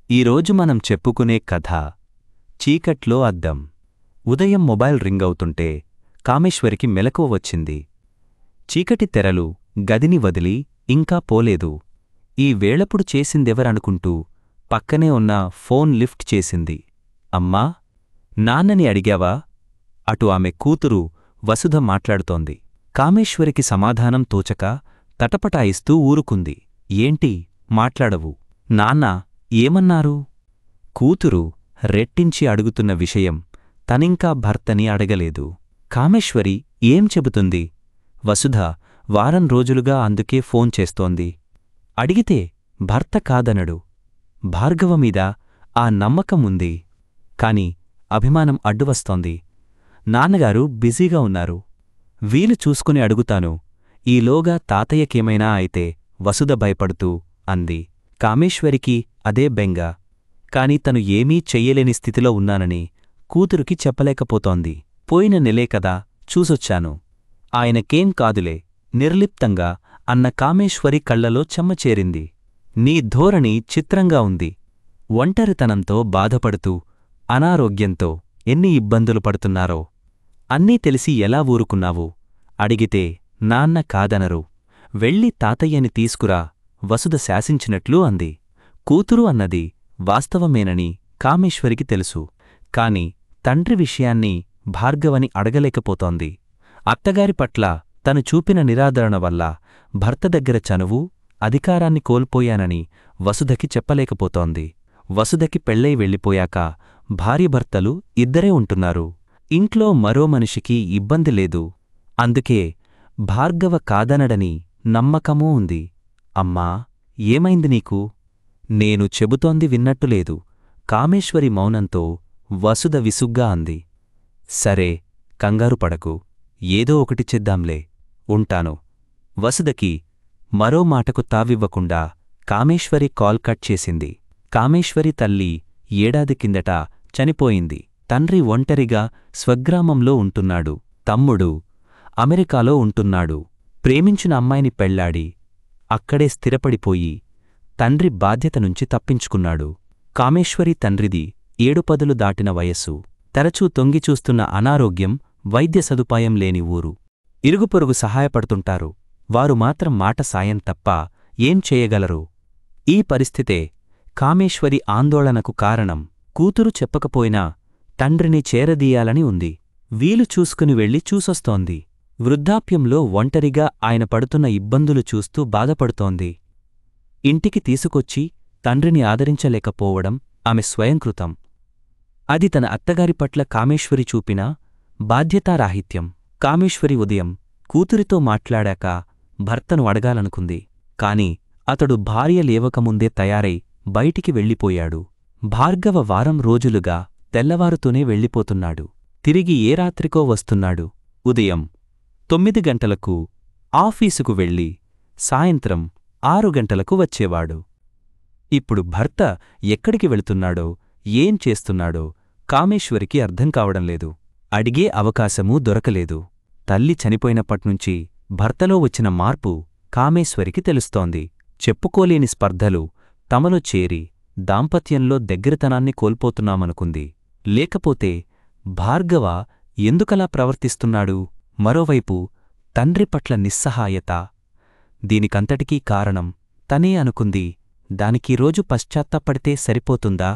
ఈరోజు మనం చెప్పుకునే కథ చీకట్లో అద్దం. ఉదయం మొబైల్ రింగ్ అవుతుంటే కామేశ్వరికి మెలకువ వచ్చింది. చీకటి తెరలు గదిని వదిలి ఇంకా పోలేదు. ఈ వేళప్పుడు చేసిందెవరనుకుంటూ పక్కనే ఉన్న ఫోన్ లిఫ్ట్ చేసింది. అమ్మా, నాన్నని అడిగావా? అటు ఆమె కూతురు వసుధ మాట్లాడుతోంది. కామేశ్వరికి సమాధానం తోచక తటపటాయిస్తూ ఊరుకుంది. ఏంటి మాట్లాడవు? నాన్న ఏమన్నారు? కూతురు రెట్టించి అడుగుతున్న విషయం తనింకా భర్తని అడగలేదు. కామేశ్వరి ఏం చెబుతుంది? వసుధ వారం రోజులుగా అందుకే ఫోన్ చేస్తోంది. అడిగితే భర్త కాదనడు. భార్గవమీద ఆ నమ్మకం ఉంది. కాని అభిమానం అడ్డువస్తోంది. నాన్నగారు బిజీగా ఉన్నారు. వీలు చూసుకుని అడుగుతాను. ఈలోగా తాతయ్యకేమైనా అయితే వసుధ భయపడుతూ అంది. కామేశ్వరికి అదే బెంగ. కాని తను ఏమీ చెయ్యలేని స్థితిలో ఉన్నానని కూతురికి చెప్పలేకపోతోంది. పోయిన నెలే కదా చూసొచ్చాను. ఆయనకేం కాదులే నిర్లిప్తంగా అన్న కామేశ్వరి కళ్లలో చెమ్మచేరింది. నీ ధోరణి చిత్రంగా ఉంది. ఒంటరితనంతో బాధపడుతూ అనారోగ్యంతో ఎన్ని ఇబ్బందులు పడుతున్నారో అన్నీ తెలిసి ఎలా ఊరుకున్నావు? అడిగితే నాన్న కాదనరు. వెళ్ళి తాతయ్యని తీసుకురా వసుధ శాసించినట్లు అంది. కూతురు అన్నది వాస్తవమేనని కామేశ్వరికి తెలుసు. కాని తండ్రి విషయాన్ని భార్గవని అడగలేకపోతోంది. అత్తగారి పట్ల తను చూపిన నిరాదరణ వల్ల భర్త దగ్గర చనువు, అధికారాన్ని కోల్పోయానని వసుధకి చెప్పలేకపోతోంది. వసుధకి పెళ్ళై వెళ్ళిపోయాక భార్యభర్తలు ఇద్దరే ఉంటున్నారు. ఇంట్లో మరో మనిషికి ఇబ్బంది లేదు. అందుకే భార్గవ కాదనడని నమ్మకమూ ఉంది. అమ్మా, ఏమైంది నీకు? నేను చెబుతోంది విన్నట్టులేదు. కామేశ్వరి మౌనంతో వసుధ విసుగ్గా అంది. సరే, కంగారు పడకు. ఏదో ఒకటి చేద్దాంలే. ఉంటాను. వసుధకి మరో మాటకు తావివ్వకుండా కామేశ్వరి కాల్ కట్ చేసింది. కామేశ్వరి తల్లి ఏడాది కిందట చనిపోయింది. తండ్రి ఒంటరిగా స్వగ్రామంలో ఉంటున్నాడు. తమ్ముడు అమెరికాలో ఉంటున్నాడు. ప్రేమించిన అమ్మాయిని పెళ్లాడి అక్కడే స్థిరపడిపోయి తండ్రి బాధ్యత నుంచి తప్పించుకున్నాడు. కామేశ్వరి తండ్రిది 7 దాటిన వయస్సు. తరచూ తొంగిచూస్తున్న అనారోగ్యం, వైద్య సదుపాయం లేని ఊరు. ఇరుగుపొరుగు సహాయపడుతుంటారు. వారు మాత్రం మాట సాయం తప్ప ఏం చేయగలరు? ఈ పరిస్థితే కామేశ్వరి ఆందోళనకు కారణం. కూతురు చెప్పకపోయినా తండ్రిని చేరదీయాలని ఉంది. వీలు చూసుకుని వెళ్ళి చూసొస్తోంది. వృద్ధాప్యంలో ఒంటరిగా ఆయన పడుతున్న ఇబ్బందులు చూస్తూ బాధపడుతోంది. ఇంటికి తీసుకొచ్చి తండ్రిని ఆదరించలేకపోవడం ఆమె స్వయంకృతం. అది తన అత్తగారి పట్ల కామేశ్వరి చూపిన బాధ్యతారాహిత్యం. కామేశ్వరి ఉదయం కూతురితో మాట్లాడాక భర్తను అడగాలనుకుంది. కాని అతడు భార్య లేవకముందే తయారై బయటికి వెళ్ళిపోయాడు. భార్గవ వారం రోజులుగా తెల్లవారుతూనే వెళ్ళిపోతున్నాడు. తిరిగి ఏ రాత్రికో వస్తున్నాడు. ఉదయం 9 గంటలకు ఆఫీసుకు వెళ్ళి సాయంత్రం 6 గంటలకు వచ్చేవాడు. ఇప్పుడు భర్త ఎక్కడికి వెళుతున్నాడో, ఏం చేస్తున్నాడో కామేశ్వరికి అర్థం కావడంలేదు. అడిగే అవకాశమూ దొరకలేదు. తల్లి చనిపోయినప్పట్నుంచి భర్తలో వచ్చిన మార్పు కామేశ్వరికి తెలుస్తోంది. చెప్పుకోలేని స్పర్ధలు తమలో చేరి దాంపత్యంలో దగ్గరతనాన్ని కోల్పోతున్నామనుకుంది. లేకపోతే భార్గవ ఎందుకలా ప్రవర్తిస్తున్నాడు? మరోవైపు తండ్రి పట్ల నిస్సహాయత. దీనికంతటికీ కారణం తనే అనుకుంది. దానికి రోజు పశ్చాత్తాపడితే సరిపోతుందా?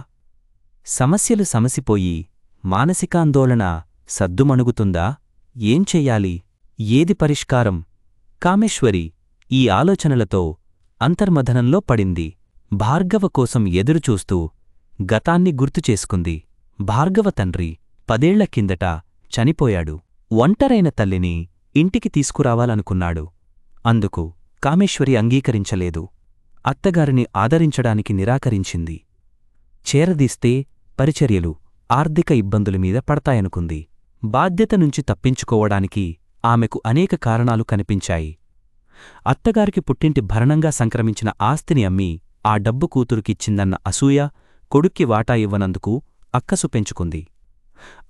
సమస్యలు సమసిపోయి మానసికాందోళన సద్దుమణుగుతుందా? ఏం చెయ్యాలి? ఏది పరిష్కారం? కామేశ్వరి ఈ ఆలోచనలతో అంతర్మథనంలో పడింది. భార్గవ కోసం ఎదురుచూస్తూ గతాన్ని గుర్తుచేసుకుంది. భార్గవ తండ్రి 10 ఏళ్ల కిందట చనిపోయాడు. ఒంటరైన తల్లిని ఇంటికి తీసుకురావాలనుకున్నాడు. అందుకు కామేశ్వరి అంగీకరించలేదు. అత్తగారిని ఆదరించడానికి నిరాకరించింది. చేరదీస్తే పరిచర్యలు, ఆర్థిక ఇబ్బందులమీద పడతాయనుకుంది. బాధ్యత నుంచి తప్పించుకోవడానికి ఆమెకు అనేక కారణాలు కనిపించాయి. అత్తగారికి పుట్టింటి భరణంగా సంక్రమించిన ఆస్తిని అమ్మి ఆ డబ్బు కూతురుకిచ్చిందన్న అసూయ, కొడుక్కి వాటా ఇవ్వనందుకు అక్కసు పెంచుకుంది.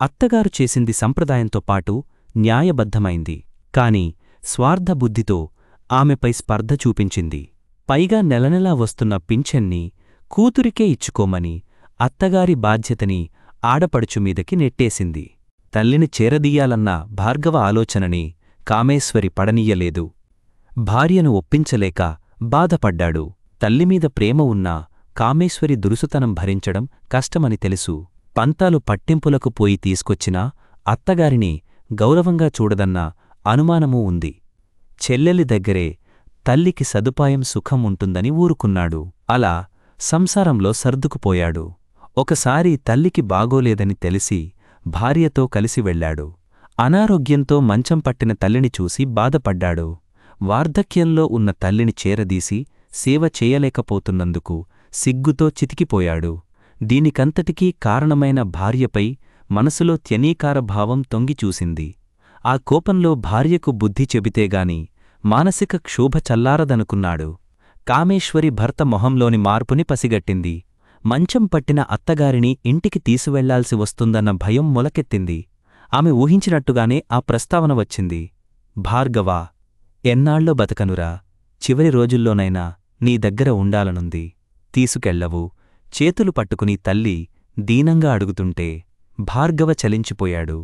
అత్తగారు చేసింది సంప్రదాయంతో పాటు న్యాయబద్ధమైంది. కాని స్వార్థబుద్ధితో ఆమెపై స్పర్ధ చూపించింది. పైగా నెలనెలా వస్తున్న పింఛన్ని కూతురికే ఇచ్చుకోమని అత్తగారి బాధ్యతని ఆడపడుచుమీదకి నెట్టేసింది. తల్లిని చేరదీయాలన్న భార్గవ ఆలోచనని కామేశ్వరి పడనీయలేదు. భార్యను ఒప్పించలేక బాధపడ్డాడు. తల్లిమీద ప్రేమ ఉన్నా కామేశ్వరి దురుసుతనం భరించడం కష్టమని తెలుసు. పంతాలు పట్టింపులకు పోయి తీసుకొచ్చినా అత్తగారిని గౌరవంగా చూడదన్న అనుమానమూ ఉంది. చెల్లెలి దగ్గరే తల్లికి సదుపాయం సుఖం ఉంటుందని ఊరుకున్నాడు. అలా సంసారంలో సర్దుకుపోయాడు. ఒకసారి తల్లికి బాగోలేదని తెలిసి భార్యతో కలిసి వెళ్లాడు. అనారోగ్యంతో మంచం పట్టిన తల్లిని చూసి బాధపడ్డాడు. వార్ధక్యంలో ఉన్న తల్లిని చేరదీసి సేవ చేయలేకపోతున్నందుకు సిగ్గుతో చితికిపోయాడు. దీనికంతటికీ కారణమైన భార్యపై మనసులో త్యనీకారభావం తొంగిచూసింది. ఆ కోపంలో భార్యకు బుద్ధి చెబితేగాని మానసిక క్షోభ చల్లారదనుకున్నాడు. కామేశ్వరి భర్త మొహంలోని మార్పుని పసిగట్టింది. మంచం పట్టిన అత్తగారిని ఇంటికి తీసువెళ్లాల్సి వస్తుందన్న భయం మొలకెత్తింది. ఆమె ఊహించినట్టుగానే ఆ ప్రస్తావన వచ్చింది. భార్గవా, ఎన్నాళ్ళో బతకనురా, చివరి రోజుల్లోనైనా నీ దగ్గర ఉండాలనుంది, తీసుకెళ్లవు. చేతులు పట్టుకుని తల్లి దీనంగా అడుగుతుంటే భార్గవ చలించిపోయాడు.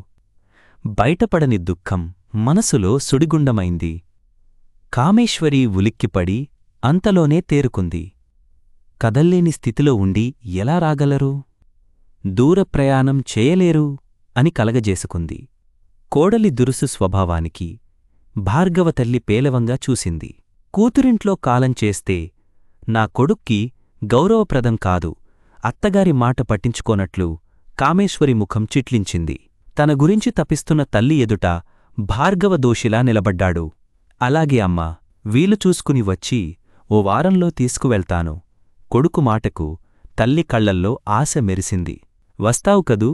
బయటపడని దుఃఖం మనసులో సుడిగుండమైంది. కామేశ్వరి ఉలిక్కిపడి అంతలోనే తేరుకుంది. కదల్లేని స్థితిలో ఉండి ఎలా రాగలరు? దూరప్రయాణం చేయలేరు అని కలగజేసుకుంది. కోడలి దురుసు స్వభావానికి భార్గవ తల్లి పేలవంగా చూసింది. కూతురింట్లో కాలం చేస్తే నా కొడుక్కి గౌరవప్రదం కాదు, అత్తగారి మాట పట్టించుకోనట్లు కామేశ్వరి ముఖం చిట్లించింది. తన గురించి తపిస్తున్న తల్లి ఎదుట భార్గవ దోషిలా నిలబడ్డాడు. అలాగే అమ్మా, వీలు చూసుకుని వచ్చి ఓ వారంలో తీసుకువెళ్తాను. కొడుకు మాటకు తల్లి కళ్లల్లో ఆశ మెరిసింది. వస్తావు కదూ?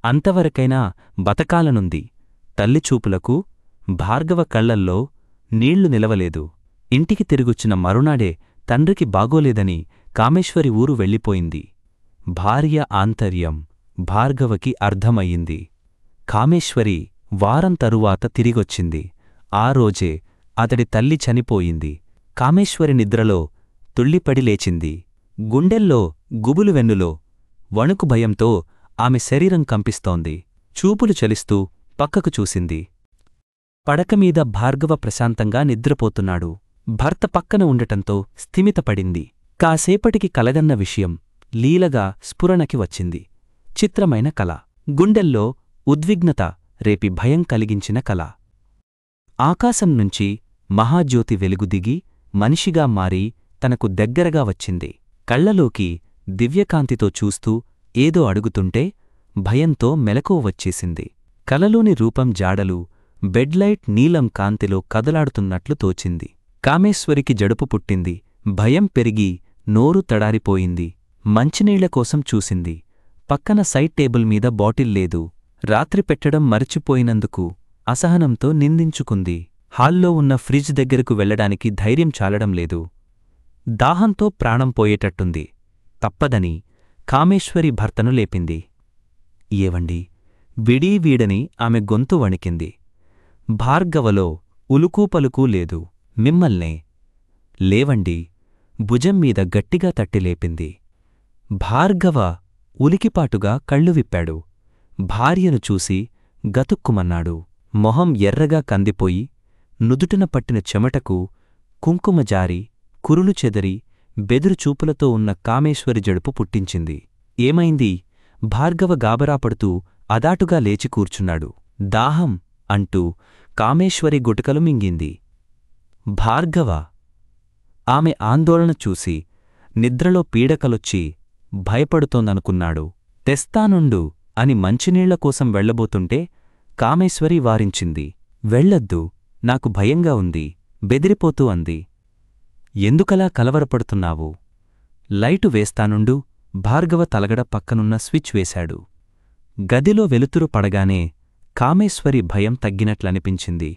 అంతవరకైనా బతకాలనుంది. తల్లి చూపులకు భార్గవ కళ్లల్లో నీళ్లు నిలవలేదు. ఇంటికి తిరిగొచ్చిన మరునాడే తండ్రికి బాగోలేదని కామేశ్వరి ఊరు వెళ్ళిపోయింది. భార్య ఆంతర్యం భార్గవకి అర్థమయ్యింది. కామేశ్వరి వారం తరువాత తిరిగొచ్చింది. ఆ రోజే అతడి తల్లి చనిపోయింది. కామేశ్వరి నిద్రలో తుళ్ళిపడి లేచింది. గుండెల్లో గుబులు వెన్నులో వణుకు భయంతో ఆమె శరీరం కంపిస్తోంది. చూపులు చలిస్తూ పక్కకు చూసింది. పడకమీద భార్గవ ప్రశాంతంగా నిద్రపోతున్నాడు. భర్త పక్కన ఉండటంతో స్థిమితపడింది. కాసేపటికి కలగన్న విషయం లీలగా స్ఫురణకి వచ్చింది. చిత్రమైన కల, గుండెల్లో ఉద్విగ్నత రేపి భయం కలిగించిన కల. ఆకాశం నుంచి మహాజ్యోతి వెలుగు దిగి మనిషిగా మారి తనకు దగ్గరగా వచ్చింది. కళ్లలోకి దివ్యకాంతితో చూస్తూ ఏదో అడుగుతుంటే భయంతో మెలకువ వచ్చేసింది. కలలోని రూపం జాడలు బెడ్లైట్ నీలం కాంతిలో కదలాడుతున్నట్లు తోచింది. కామేశ్వరికి జడుపు పుట్టింది. భయం పెరిగి నోరు తడారిపోయింది. మంచినీళ్ల కోసం చూసింది. పక్కన సైడ్ టేబుల్ మీద బాటిల్ లేదు. రాత్రి పెట్టడం మరచిపోయినందుకు అసహనంతో నిందించుకుంది. హాల్లో ఉన్న ఫ్రిడ్జ్ దగ్గరకు వెళ్లడానికి ధైర్యం చాలడం లేదు. దాహంతో ప్రాణం పోయేటట్టుంది. తప్పదని కామేశ్వరి భర్తను లేపింది. ఏవండి, విడీ వీడని ఆమె గొంతు వణికింది. భార్గవలో ఉలుకూ పలుకూ లేదు. మిమ్మల్నే. లేవండి, భుజం మీద గట్టిగా తట్టి లేపింది. భార్గవ ఉలికిపాటుగా కళ్ళు విప్పాడు. భార్యను చూసి గతుక్కుమన్నాడు. మొహం ఎర్రగా కందిపోయి నుదుటిన పట్టిన చెమటకు కుంకుమ జారి కురులు చెదరి బెదురుచూపులతో ఉన్న కామేశ్వరి జడుపు పుట్టించింది. ఏమైంది? భార్గవ గాబరాపడుతూ అదాటుగా లేచి కూర్చున్నాడు. దాహం అంటూ కామేశ్వరి గుటకలు మింగింది. భార్గవ! ఆమె ఆందోళన చూసి నిద్రలో పీడకలొచ్చి భయపడుతోందనుకున్నాడు. తెస్తానుండు అని మంచినీళ్ల కోసం వెళ్లబోతుంటే కామేశ్వరి వారించింది. వెళ్ళొద్దు, నాకు భయంగా ఉంది, బెదిరిపోతూ అంది. ఎందుకలా కలవరపడుతున్నావు? లైటు వేస్తానుండు. భార్గవ తలగడ పక్కనున్న స్విచ్ వేశాడు. గదిలో వెలుతురు పడగానే కామేశ్వరి భయం తగ్గినట్లనిపించింది.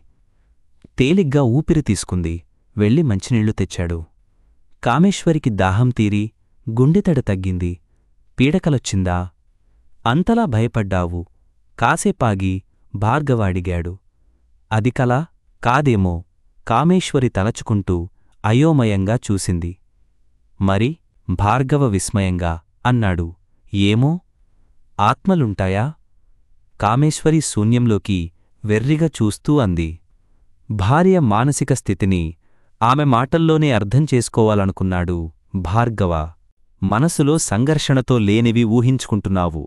తేలిగ్గా ఊపిరి తీసుకుంది. వెళ్ళి మంచినీళ్లు తెచ్చాడు. కామేశ్వరికి దాహం తీరి గుండెతడ తగ్గింది. పీడకలొచ్చిందా? అంతలా భయపడ్డావు? కాసేపాగి భార్గవ అడిగాడు. అది కలా కాదేమో కామేశ్వరి తలచుకుంటూ అయోమయంగా చూసింది. మరి భార్గవ విస్మయంగా అన్నాడు. ఏమో, ఆత్మలుంటాయా? కామేశ్వరి శూన్యంలోకి వెర్రిగా చూస్తూ అంది. భార్య మానసిక స్థితిని ఆమె మాటల్లోనే అర్థం చేసుకోవాలనుకున్నాడు భార్గవ. మనసులో సంఘర్షణతో లేనివి ఊహించుకుంటున్నావు.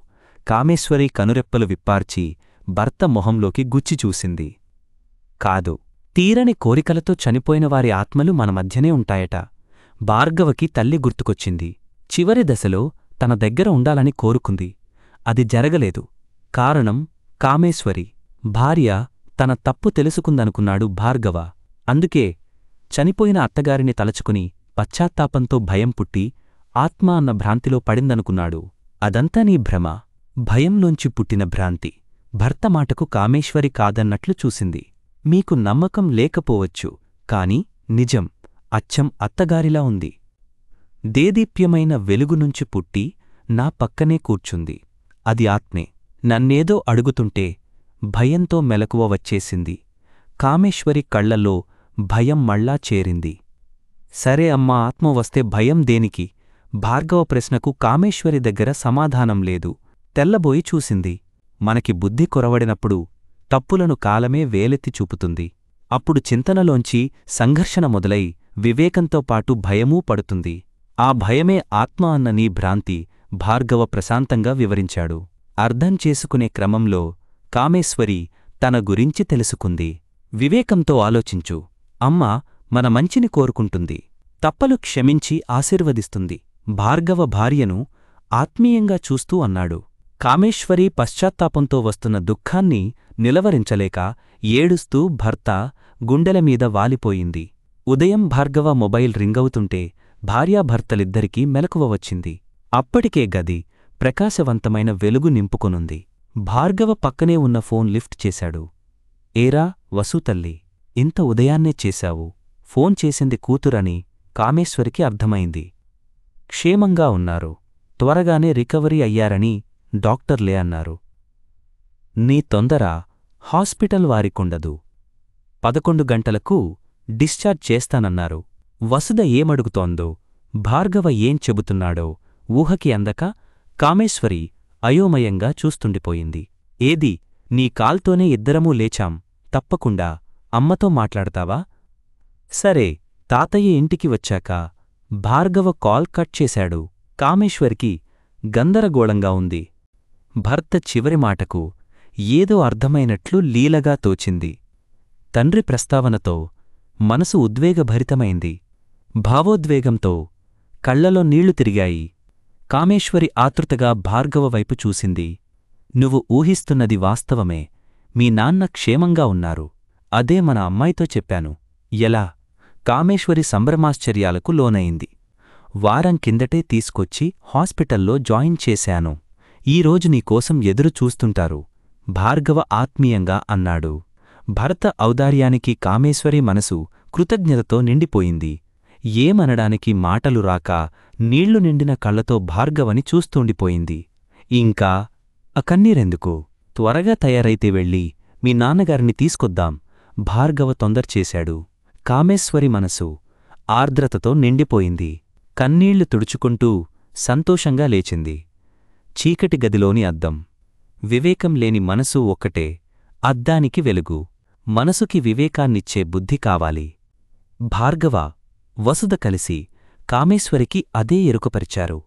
కామేశ్వరి కనురెప్పలు విప్పార్చి భర్త మొహంలోకి గుచ్చి చూసింది. కాదు, తీరని కోరికలతో చనిపోయిన వారి ఆత్మలు మన మధ్యనే ఉంటాయట. భార్గవకి తల్లి గుర్తుకొచ్చింది. చివరి దశలో తన దగ్గర ఉండాలని కోరుకుంది. అది జరగలేదు. కారణం కామేశ్వరి. భార్య తన తప్పు తెలుసుకుందనుకున్నాడు భార్గవ. అందుకే చనిపోయిన అత్తగారిని తలచుకుని పశ్చాత్తాపంతో భయం పుట్టి ఆత్మ అన్న భ్రాంతిలో పడిందనుకున్నాడు. అదంతా నీ భ్రమ, భయంలోంచి పుట్టిన భ్రాంతి. భర్త మాటకు కామేశ్వరి కాదన్నట్లు చూసింది. మీకు నమ్మకం లేకపోవచ్చు, కాని నిజం అచ్చం అత్తగారిలా ఉంది. దేదీప్యమైన వెలుగునుంచి పుట్టి నా పక్కనే కూర్చుంది. అది ఆత్మే. నన్నేదో అడుగుతుంటే భయంతో మెలకువ వచ్చేసింది. కామేశ్వరి కళ్లల్లో భయం మళ్ళా చేరింది. సరే అమ్మా, ఆత్మ వస్తే భయం దేనికి? భార్గవ ప్రశ్నకు కామేశ్వరి దగ్గర సమాధానం లేదు. తెల్లబోయి చూసింది. మనకి బుద్ధి కొరవడినప్పుడు తప్పులను కాలమే వేలెత్తి చూపుతుంది. అప్పుడు చింతనలోంచి సంఘర్షణ మొదలై వివేకంతో పాటు భయమూ పడుతుంది. ఆ భయమే ఆత్మ అన్న నీ భ్రాంతి భార్గవ ప్రశాంతంగా వివరించాడు. అర్థం చేసుకునే క్రమంలో కామేశ్వరి తన గురించి తెలుసుకుంది. వివేకంతో ఆలోచించు. అమ్మ మన మంచిని కోరుకుంటుంది, తప్పలు క్షమించి ఆశీర్వదిస్తుంది. భార్గవ భార్యను ఆత్మీయంగా చూస్తూ అన్నాడు. కామేశ్వరి పశ్చాత్తాపంతో వస్తున్న దుఃఖాన్ని నిలవరించలేక ఏడుస్తూ భర్త గుండెలమీద వాలిపోయింది. ఉదయం భార్గవ మొబైల్ రింగవుతుంటే భార్యాభర్తలిద్దరికీ మెలకువ వచ్చింది. అప్పటికే గది ప్రకాశవంతమైన వెలుగు నింపుకొనుంది. భార్గవ పక్కనే ఉన్న ఫోన్ లిఫ్ట్ చేశాడు. ఏరా వసూతల్లి, ఇంత ఉదయాన్నే చేశావు? ఫోన్ చేసింది కూతురని కామేశ్వరికి అర్థమైంది. క్షేమంగా ఉన్నారు, త్వరగానే రికవరీ అయ్యారని డాక్టర్లే అన్నారు. నీ తొందర హాస్పిటల్ వారికుండదు. 11 గంటలకు డిశ్చార్జ్ చేస్తానన్నారు. వసుధ ఏమడుగుతోందో, భార్గవ ఏం చెబుతున్నాడో ఊహకి అందక కామేశ్వరి అయోమయంగా చూస్తుండిపోయింది. ఏది, నీ కాల్తోనే ఇద్దరమూ లేచాం, తప్పకుండా అమ్మతో మాట్లాడతావా? సరే, తాతయ్య ఇంటికి వచ్చాక. భార్గవ కాల్ కట్ చేశాడు. కామేశ్వరికి గందరగోళంగా ఉంది. భర్త చివరి మాటకు ఏదో అర్థమైనట్లు లీలగా తోచింది. తండ్రి ప్రస్తావనతో మనసు ఉద్వేగభరితమైంది. భావోద్వేగంతో కళ్లలో నీళ్లు తిరిగాయి. కామేశ్వరి ఆతృతగా భార్గవ వైపు చూసింది. నువ్వు ఊహిస్తున్నది వాస్తవమే. మీ నాన్న క్షేమంగా ఉన్నారు. అదే మన అమ్మాయితో చెప్పాను. ఎలా? కామేశ్వరి సంభ్రమాశ్చర్యాలకు లోనయింది. వారం కిందటే తీసుకొచ్చి హాస్పిటల్లో జాయిన్ చేశాను. ఈరోజు నీకోసం ఎదురు చూస్తుంటారు, భార్గవ ఆత్మీయంగా అన్నాడు. భర్త ఔదార్యానికి కామేశ్వరి మనసు కృతజ్ఞతతో నిండిపోయింది. ఏమనడానికి మాటలు రాక నీళ్లు నిండిన కళ్లతో భార్గవని చూస్తూండిపోయింది. ఇంకా కన్నీరెందుకు? త్వరగా తయారైతే వెళ్ళి మీ నాన్నగారిని తీసుకొద్దాం, భార్గవ తొందరచేశాడు. కామేశ్వరి మనసు ఆర్ద్రతతో నిండిపోయింది. కన్నీళ్లు తుడుచుకుంటూ సంతోషంగా లేచింది. చీకటి గదిలోని అద్దం. వివేకం లేని మనసు ఒక్కటే, అద్దానికి వెలుగు. మనసుకి వివేకాన్నిచ్చే బుద్ధి కావాలి. భార్గవ, వసుధ కలిసి కామేశ్వరికి అదే ఎరుకపరిచారు.